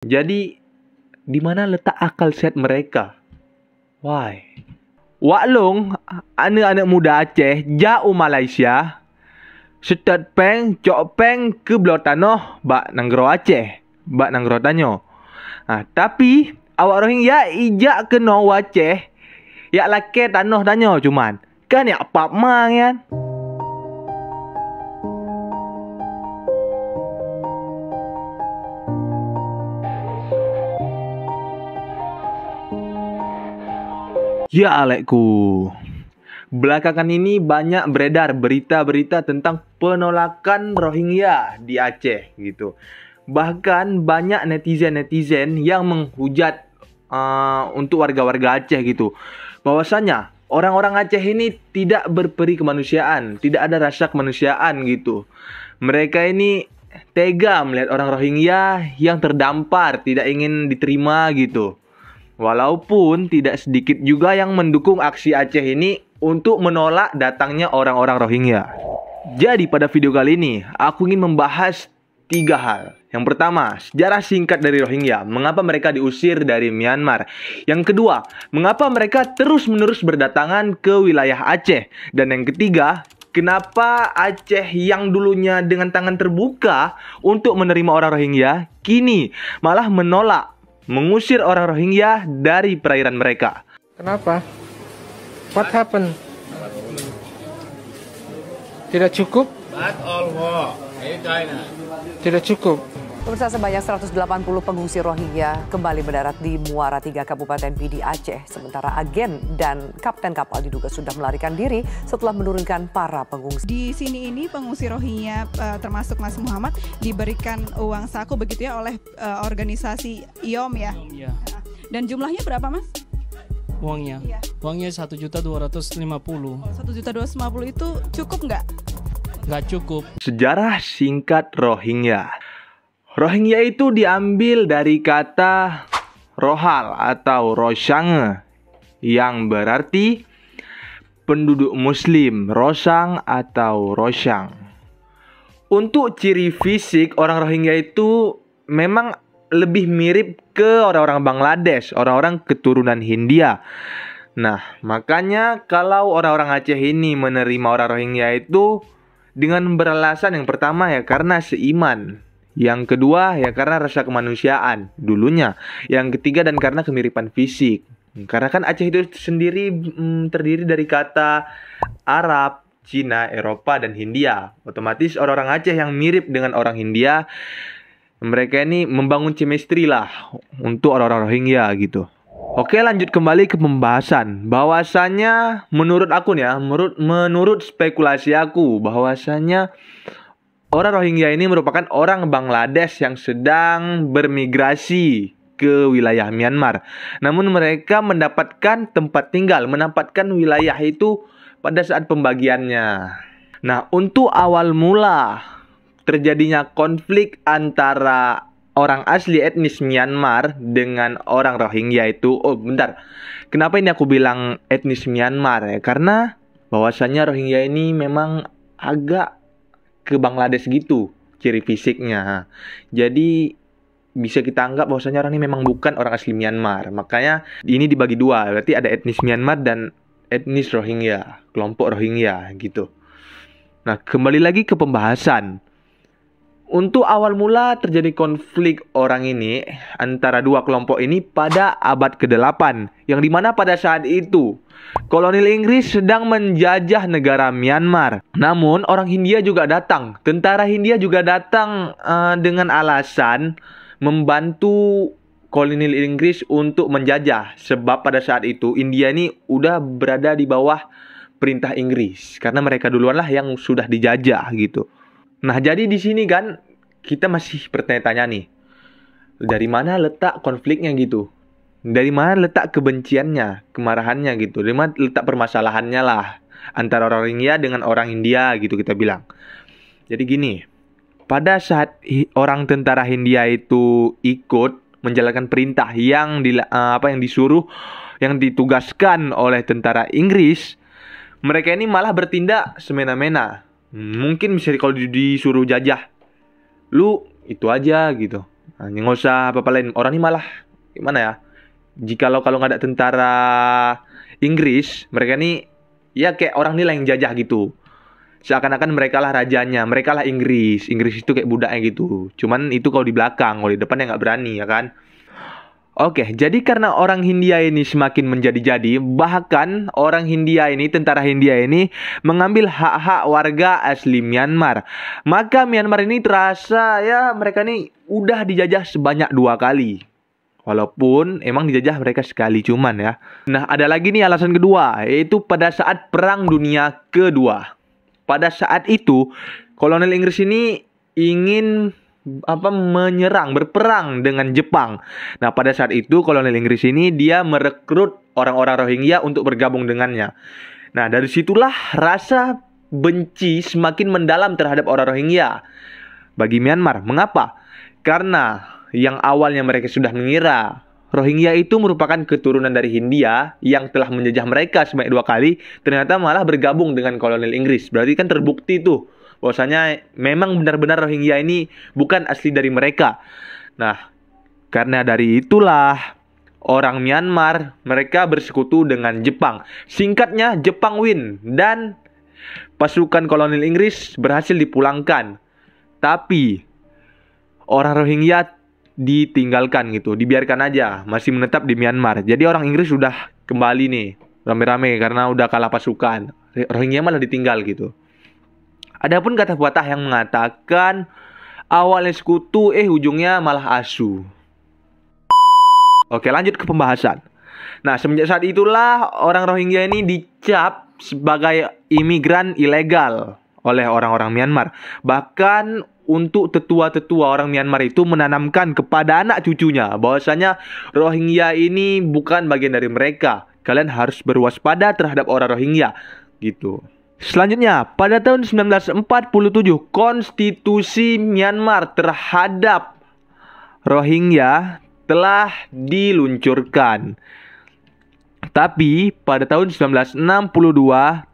Jadi, di mana letak akal sehat mereka? Why? Waklong, anak-anak muda Aceh jauh Malaysia, setat peng, cok peng ke belah tanah, bak nanggro Aceh, bak nanggro tanyo. Tapi awak Rohingya ijak ke no Aceh, yak lake tanah tanyo cuman. Kan yak pap mang kan? Ya Alekku, belakangan ini banyak beredar berita-berita tentang penolakan Rohingya di Aceh gitu. Bahkan banyak netizen-netizen yang menghujat untuk warga-warga Aceh gitu. Bahwasanya orang-orang Aceh ini tidak berperi kemanusiaan, tidak ada rasa kemanusiaan gitu. Mereka ini tega melihat orang Rohingya yang terdampar, tidak ingin diterima gitu. Walaupun tidak sedikit juga yang mendukung aksi Aceh ini untuk menolak datangnya orang-orang Rohingya. Jadi pada video kali ini, aku ingin membahas 3 hal. Yang pertama, sejarah singkat dari Rohingya. Mengapa mereka diusir dari Myanmar? Yang kedua, mengapa mereka terus-menerus berdatangan ke wilayah Aceh? Dan yang ketiga, kenapa Aceh yang dulunya dengan tangan terbuka untuk menerima orang Rohingya, kini malah menolak mengusir orang Rohingya dari perairan mereka. Kenapa? What happened? Tidak cukup? Tidak cukup. Pemirsa, sebanyak 180 pengungsi Rohingya kembali mendarat di Muara 3 Kabupaten Pidi Aceh. Sementara agen dan kapten kapal diduga sudah melarikan diri setelah menurunkan para pengungsi. Di sini ini pengungsi Rohingya termasuk Mas Muhammad diberikan uang saku begitu ya oleh organisasi IOM ya. Iya. Dan jumlahnya berapa Mas? Uangnya? Iya. Uangnya 1.250.000. 1.250 itu cukup nggak? Nggak cukup. Sejarah singkat Rohingya. Rohingya itu diambil dari kata Rohal atau Roshange yang berarti penduduk muslim, Rosang atau Roshang. Untuk ciri fisik orang Rohingya itu memang lebih mirip ke orang-orang Bangladesh, orang-orang keturunan Hindia. Nah, makanya kalau orang-orang Aceh ini menerima orang Rohingya itu dengan beralasan yang pertama ya karena seiman. Yang kedua ya karena rasa kemanusiaan dulunya. Yang ketiga dan karena kemiripan fisik. Karena kan Aceh itu sendiri terdiri dari kata Arab, Cina, Eropa, dan Hindia. Otomatis orang-orang Aceh yang mirip dengan orang Hindia, mereka ini membangun chemistry lah untuk orang-orang Rohingya gitu. Oke, lanjut kembali ke pembahasan. Bahwasanya menurut aku nih ya, menurut spekulasi aku, bahwasanya orang Rohingya ini merupakan orang Bangladesh yang sedang bermigrasi ke wilayah Myanmar. Namun mereka mendapatkan tempat tinggal, mendapatkan wilayah itu pada saat pembagiannya. Nah, untuk awal mula terjadinya konflik antara orang asli etnis Myanmar dengan orang Rohingya itu, kenapa ini aku bilang etnis Myanmar ya? Karena bahwasanya Rohingya ini memang agak ke Bangladesh gitu ciri fisiknya. Jadi bisa kita anggap bahwasanya orang ini memang bukan orang asli Myanmar. Makanya ini dibagi dua. Berarti ada etnis Myanmar dan etnis Rohingya, kelompok Rohingya gitu. Nah, kembali lagi ke pembahasan. Untuk awal mula terjadi konflik orang ini antara dua kelompok ini pada abad ke-8, yang dimana pada saat itu kolonial Inggris sedang menjajah negara Myanmar. Namun orang Hindia juga datang, tentara Hindia juga datang dengan alasan membantu kolonial Inggris untuk menjajah. Sebab pada saat itu India ini udah berada di bawah perintah Inggris karena mereka duluan lah yang sudah dijajah gitu. Nah, jadi di sini kan kita masih bertanya-tanya nih, dari mana letak konfliknya gitu? Dari mana letak kebenciannya, kemarahannya gitu? Dari mana letak permasalahannya lah antara orang Rohingya dengan orang India gitu kita bilang. Jadi gini, pada saat orang tentara Hindia itu ikut menjalankan perintah yang disuruh, yang ditugaskan oleh tentara Inggris, mereka ini malah bertindak semena-mena. Mungkin misalnya kalau disuruh jajah, lu itu aja gitu. Nah, nggak usah apa-apa lain. Orang ini malah gimana ya? Kalau nggak ada tentara Inggris, mereka ini ya kayak orang ini lah yang jajah gitu. Seakan-akan mereka lah rajanya, mereka lah Inggris. Inggris itu kayak budaknya gitu. Cuman itu kalau di belakang, kalau di depan ya nggak berani ya kan. Oke, jadi karena orang Hindia ini semakin menjadi-jadi, bahkan orang Hindia ini, tentara Hindia ini mengambil hak-hak warga asli Myanmar. Maka Myanmar ini terasa ya mereka ini udah dijajah sebanyak 2 kali. Walaupun emang dijajah mereka sekali cuman ya. Nah, ada lagi nih alasan kedua, yaitu pada saat Perang Dunia Kedua. Pada saat itu, kolonel Inggris ini ingin menyerang, berperang dengan Jepang. Nah, pada saat itu kolonel Inggris ini dia merekrut orang-orang Rohingya untuk bergabung dengannya. Nah, dari situlah rasa benci semakin mendalam terhadap orang Rohingya bagi Myanmar. Mengapa? Karena yang awalnya mereka sudah mengira Rohingya itu merupakan keturunan dari Hindia yang telah menjajah mereka sebanyak 2 kali, ternyata malah bergabung dengan kolonel Inggris. Berarti kan terbukti tuh bahwasanya memang benar-benar Rohingya ini bukan asli dari mereka. Nah, karena dari itulah orang Myanmar mereka bersekutu dengan Jepang. Singkatnya Jepang win dan pasukan kolonel Inggris berhasil dipulangkan. Tapi orang Rohingya ditinggalkan gitu, dibiarkan aja, masih menetap di Myanmar. Jadi orang Inggris sudah kembali nih rame-rame karena udah kalah pasukan. Rohingya malah ditinggal gitu. Adapun kata pepatah yang mengatakan awalnya sekutu, ujungnya malah asu. Oke, lanjut ke pembahasan. Nah, semenjak saat itulah orang Rohingya ini dicap sebagai imigran ilegal oleh orang-orang Myanmar. Bahkan untuk tetua-tetua orang Myanmar itu menanamkan kepada anak cucunya bahwasanya Rohingya ini bukan bagian dari mereka. Kalian harus berwaspada terhadap orang Rohingya gitu. Selanjutnya, pada tahun 1947, konstitusi Myanmar terhadap Rohingya telah diluncurkan. Tapi pada tahun 1962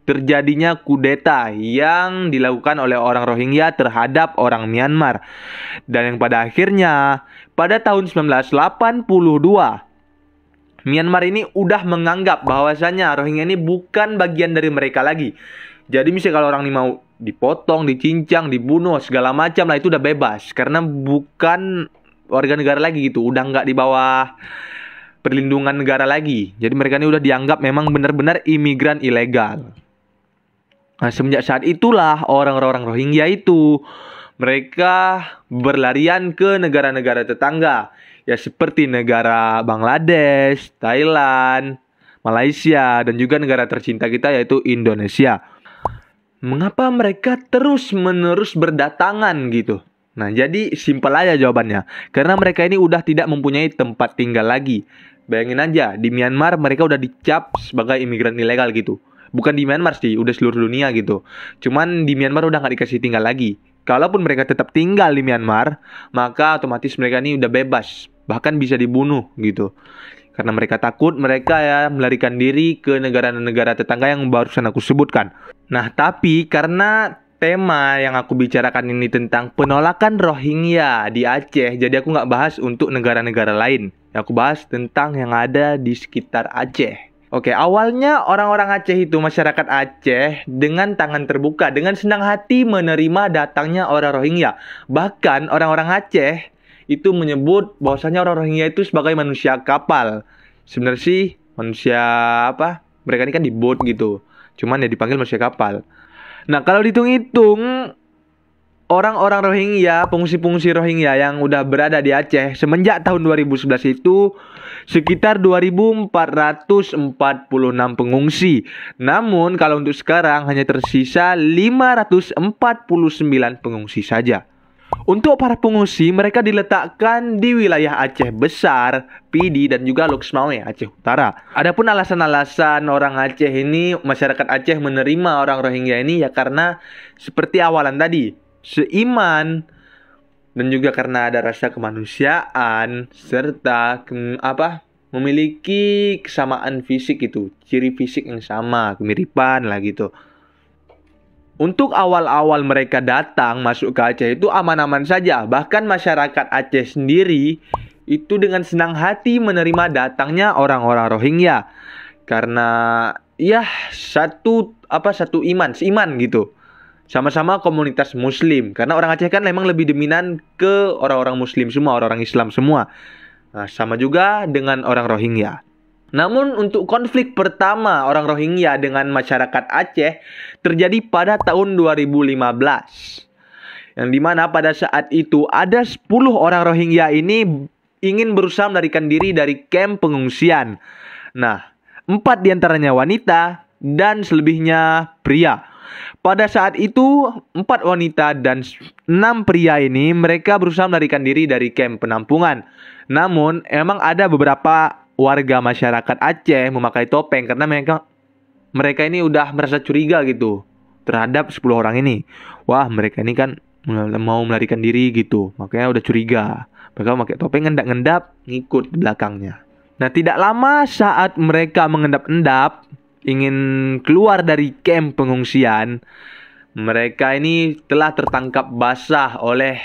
terjadinya kudeta yang dilakukan oleh orang Rohingya terhadap orang Myanmar. Dan yang pada akhirnya pada tahun 1982 Myanmar ini udah menganggap bahwasanya Rohingya ini bukan bagian dari mereka lagi. Jadi misalnya kalau orang ini mau dipotong, dicincang, dibunuh, segala macam lah itu udah bebas. Karena bukan warga negara lagi gitu. Udah nggak di bawah perlindungan negara lagi. Jadi mereka ini udah dianggap memang benar-benar imigran ilegal. Nah, semenjak saat itulah orang-orang Rohingya itu mereka berlarian ke negara-negara tetangga. Ya seperti negara Bangladesh, Thailand, Malaysia, dan juga negara tercinta kita yaitu Indonesia. Mengapa mereka terus-menerus berdatangan gitu? Nah, jadi simpel aja jawabannya. Karena mereka ini udah tidak mempunyai tempat tinggal lagi. Bayangin aja, di Myanmar mereka udah dicap sebagai imigran ilegal gitu. Bukan di Myanmar sih, udah seluruh dunia gitu. Cuman di Myanmar udah nggak dikasih tinggal lagi. Kalaupun mereka tetap tinggal di Myanmar, maka otomatis mereka ini udah bebas. Bahkan bisa dibunuh gitu. Karena mereka takut, mereka ya melarikan diri ke negara-negara tetangga yang barusan aku sebutkan. Nah, tapi karena tema yang aku bicarakan ini tentang penolakan Rohingya di Aceh, jadi aku nggak bahas untuk negara-negara lain. Aku bahas tentang yang ada di sekitar Aceh. Oke, awalnya orang-orang Aceh itu, masyarakat Aceh dengan tangan terbuka, dengan senang hati menerima datangnya orang Rohingya. Bahkan orang-orang Aceh itu menyebut bahwasanya orang Rohingya itu sebagai manusia kapal. Sebenarnya sih manusia apa? Mereka ini kan di boat gitu. Cuman ya dipanggil manusia kapal. Nah, kalau dihitung-hitung orang-orang Rohingya, pengungsi-pengungsi Rohingya yang udah berada di Aceh semenjak tahun 2011 itu sekitar 2.446 pengungsi. Namun kalau untuk sekarang hanya tersisa 549 pengungsi saja. Untuk para pengungsi, mereka diletakkan di wilayah Aceh Besar, Pidi, dan juga Lok Semawe, Aceh Utara. Adapun alasan-alasan orang Aceh ini, masyarakat Aceh menerima orang Rohingya ini ya karena seperti awalan tadi, seiman, dan juga karena ada rasa kemanusiaan, serta memiliki kesamaan fisik itu, ciri fisik yang sama, kemiripan lah gitu. Untuk awal-awal mereka datang masuk ke Aceh itu aman-aman saja. Bahkan masyarakat Aceh sendiri itu dengan senang hati menerima datangnya orang-orang Rohingya. Karena ya satu iman, seiman gitu. Sama-sama komunitas muslim. Karena orang Aceh kan memang lebih dominan ke orang-orang muslim semua, orang-orang Islam semua. Nah, sama juga dengan orang Rohingya. Namun untuk konflik pertama orang Rohingya dengan masyarakat Aceh terjadi pada tahun 2015. Yang dimana pada saat itu ada 10 orang Rohingya ini ingin berusaha melarikan diri dari kamp pengungsian. Nah, 4 diantaranya wanita dan selebihnya pria. Pada saat itu 4 wanita dan 6 pria ini mereka berusaha melarikan diri dari kamp penampungan. Namun emang ada beberapa warga masyarakat Aceh memakai topeng karena mereka ini udah merasa curiga gitu terhadap 10 orang ini. Wah, mereka ini kan mau melarikan diri gitu. Makanya udah curiga. Mereka memakai topeng, ngendap-ngendap, ngikut di belakangnya. Nah, tidak lama saat mereka mengendap-endap ingin keluar dari kamp pengungsian, mereka ini telah tertangkap basah oleh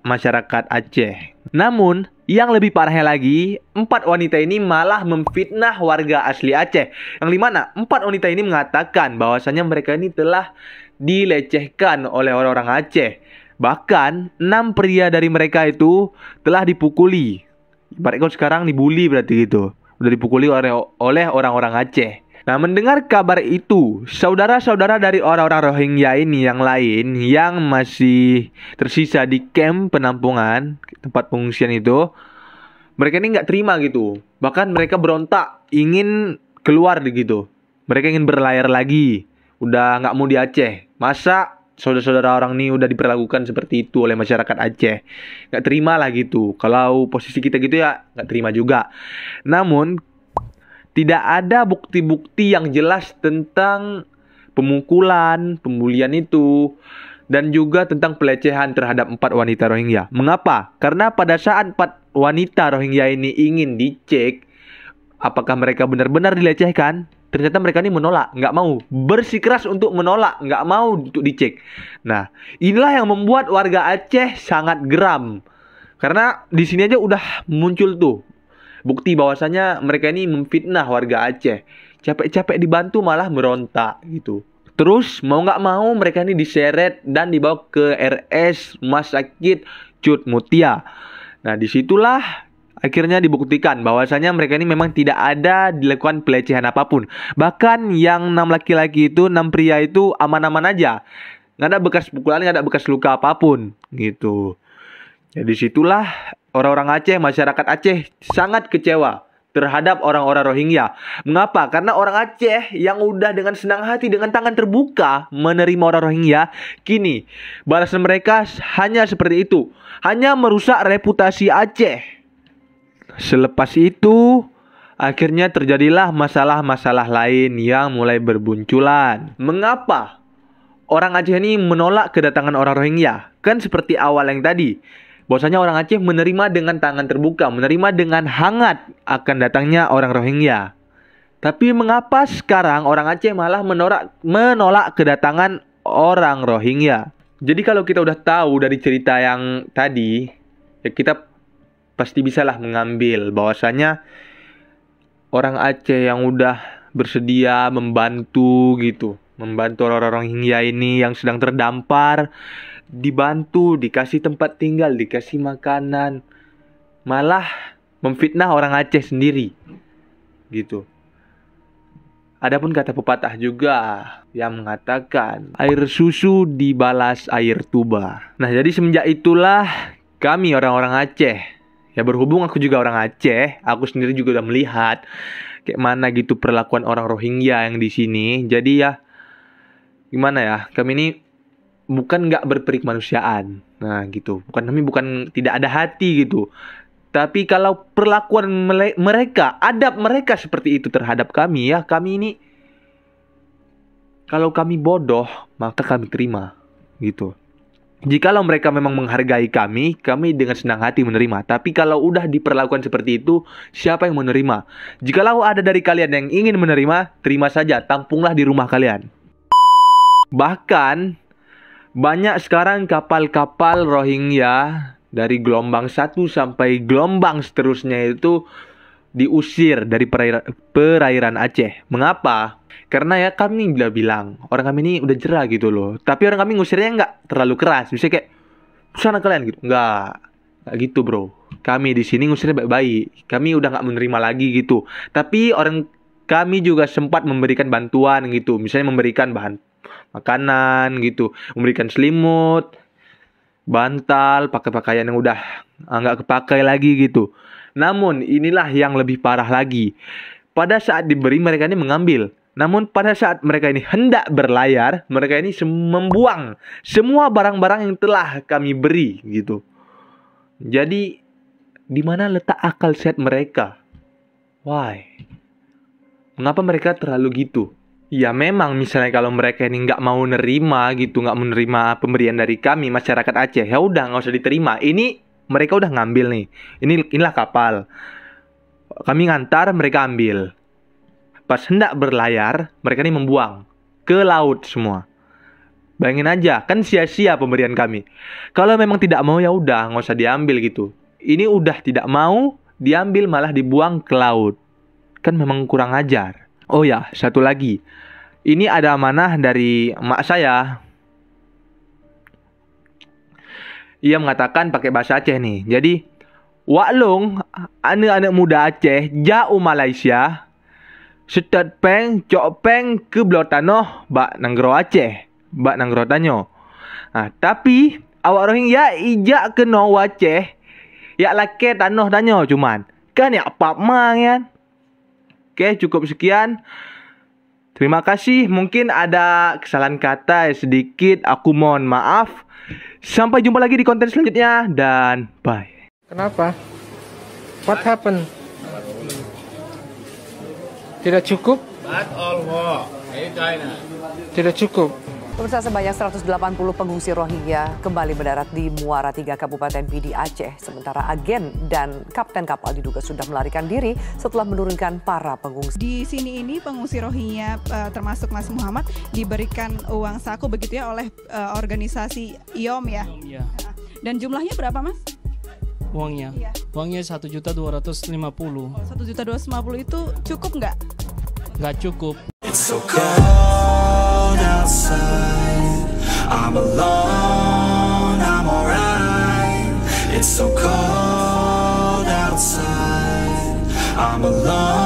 masyarakat Aceh. Namun, yang lebih parahnya lagi, 4 wanita ini malah memfitnah warga asli Aceh. Yang dimana 4 wanita ini mengatakan bahwasanya mereka ini telah dilecehkan oleh orang-orang Aceh. Bahkan 6 pria dari mereka itu telah dipukuli. Ibaratnya sekarang dibully berarti gitu. Udah dipukuli oleh orang-orang Aceh. Nah, mendengar kabar itu, saudara-saudara dari orang-orang Rohingya ini yang lain yang masih tersisa di kamp penampungan, tempat pengungsian itu, mereka ini nggak terima gitu. Bahkan mereka berontak, ingin keluar gitu. Mereka ingin berlayar lagi. Udah nggak mau di Aceh. Masa saudara-saudara orang ini udah diperlakukan seperti itu oleh masyarakat Aceh? Nggak terima lah gitu. Kalau posisi kita gitu ya nggak terima juga. Namun tidak ada bukti-bukti yang jelas tentang pemukulan, pembulian itu, dan juga tentang pelecehan terhadap 4 wanita Rohingya. Mengapa? Karena pada saat 4 wanita Rohingya ini ingin dicek apakah mereka benar-benar dilecehkan, ternyata mereka ini menolak, nggak mau, bersikeras untuk menolak, nggak mau untuk dicek. Nah, inilah yang membuat warga Aceh sangat geram. Karena di sini aja udah muncul tuh bukti bahwasanya mereka ini memfitnah warga Aceh. Capek-capek dibantu malah merontak gitu. Terus mau nggak mau mereka ini diseret dan dibawa ke RS Rumah Sakit Cut Mutia. Nah, disitulah akhirnya dibuktikan bahwasanya mereka ini memang tidak ada dilakukan pelecehan apapun. Bahkan yang 6 laki-laki itu, 6 pria itu aman-aman aja. Nggak ada bekas pukulan, nggak ada bekas luka apapun gitu. Jadi disitulah orang-orang Aceh, masyarakat Aceh sangat kecewa terhadap orang-orang Rohingya. Mengapa? Karena orang Aceh yang udah dengan senang hati, dengan tangan terbuka menerima orang Rohingya, kini balasan mereka hanya seperti itu. Hanya merusak reputasi Aceh. Selepas itu, akhirnya terjadilah masalah-masalah lain yang mulai berbunculan. Mengapa orang Aceh ini menolak kedatangan orang Rohingya? Kan seperti awal yang tadi, bahwasanya orang Aceh menerima dengan tangan terbuka, menerima dengan hangat akan datangnya orang Rohingya. Tapi mengapa sekarang orang Aceh malah menolak kedatangan orang Rohingya? Jadi kalau kita udah tahu dari cerita yang tadi, ya kita pasti bisalah mengambil bahwasanya orang Aceh yang udah bersedia membantu gitu, membantu orang-orang Rohingya ini yang sedang terdampar, dibantu, dikasih tempat tinggal, dikasih makanan, malah memfitnah orang Aceh sendiri gitu. Adapun kata pepatah juga yang mengatakan air susu dibalas air tuba. Nah, jadi semenjak itulah kami orang-orang Aceh, ya berhubung aku juga orang Aceh, aku sendiri juga udah melihat kayak mana gitu perlakuan orang Rohingya yang di sini. Jadi ya gimana ya, kami ini bukan nggak berperi kemanusiaan, nah gitu. Bukan tidak ada hati gitu. Tapi kalau perlakuan mereka, adab mereka seperti itu terhadap kami, ya kami ini, kalau kami bodoh, maka kami terima gitu. Jikalau mereka memang menghargai kami dengan senang hati menerima. Tapi kalau udah diperlakukan seperti itu, siapa yang menerima? Jikalau ada dari kalian yang ingin menerima, terima saja, tampunglah di rumah kalian. Bahkan banyak sekarang kapal-kapal Rohingya dari gelombang 1 sampai gelombang seterusnya itu diusir dari perairan Aceh. Mengapa? Karena ya kami bilang orang kami ini udah jerah gitu loh. Tapi orang kami ngusirnya nggak terlalu keras. Misalnya kayak sana kalian gitu. Nggak gitu bro. Kami di sini ngusirnya baik-baik. Kami udah nggak menerima lagi gitu. Tapi orang kami juga sempat memberikan bantuan gitu. Misalnya memberikan bahan makanan gitu, memberikan selimut, bantal, pakaian yang udah nggak kepakai lagi gitu. Namun inilah yang lebih parah lagi. Pada saat diberi mereka ini mengambil. Namun pada saat mereka ini hendak berlayar, mereka ini membuang semua barang-barang yang telah kami beri gitu. Jadi di mana letak akal sehat mereka? Why? Mengapa mereka terlalu gitu? Ya memang misalnya kalau mereka ini nggak mau nerima gitu, nggak menerima pemberian dari kami masyarakat Aceh, ya udah nggak usah diterima. Ini mereka udah ngambil nih. Inilah kapal. Kami ngantar, mereka ambil. Pas hendak berlayar, mereka ini membuang ke laut semua. Bayangin aja, kan sia-sia pemberian kami. Kalau memang tidak mau ya udah nggak usah diambil gitu. Ini udah tidak mau diambil malah dibuang ke laut. Kan memang kurang ajar. Oh ya, satu lagi. Ini ada amanah dari emak saya. Ia mengatakan pakai bahasa Aceh nih. Jadi, waklung anak-anak muda Aceh jauh Malaysia. Setat peng, cok peng ke belah tanah bak nanggro Aceh, bak nanggro tanyo. Nah, tapi awak Rohingya ijak ke no Aceh, ya lake tanah tanyo cuman. Kan ya apa mang kan? Oke, cukup sekian. Terima kasih. Mungkin ada kesalahan kata sedikit, aku mohon maaf. Sampai jumpa lagi di konten selanjutnya dan bye. Kenapa? What happened? Tidak cukup? Tidak cukup. Pemirsa, sebanyak 180 pengungsi Rohingya kembali mendarat di Muara 3 Kabupaten Pidi Aceh. Sementara agen dan kapten kapal diduga sudah melarikan diri setelah menurunkan para pengungsi. Di sini ini pengungsi Rohingya termasuk Mas Muhammad diberikan uang saku begitu ya oleh organisasi IOM ya. Iya. Dan jumlahnya berapa Mas? Uangnya. Iya. Uangnya 1.250.000. 1.250 itu cukup nggak? Nggak cukup. It's so cold outside. I'm alone, I'm alright. It's so cold outside. I'm alone.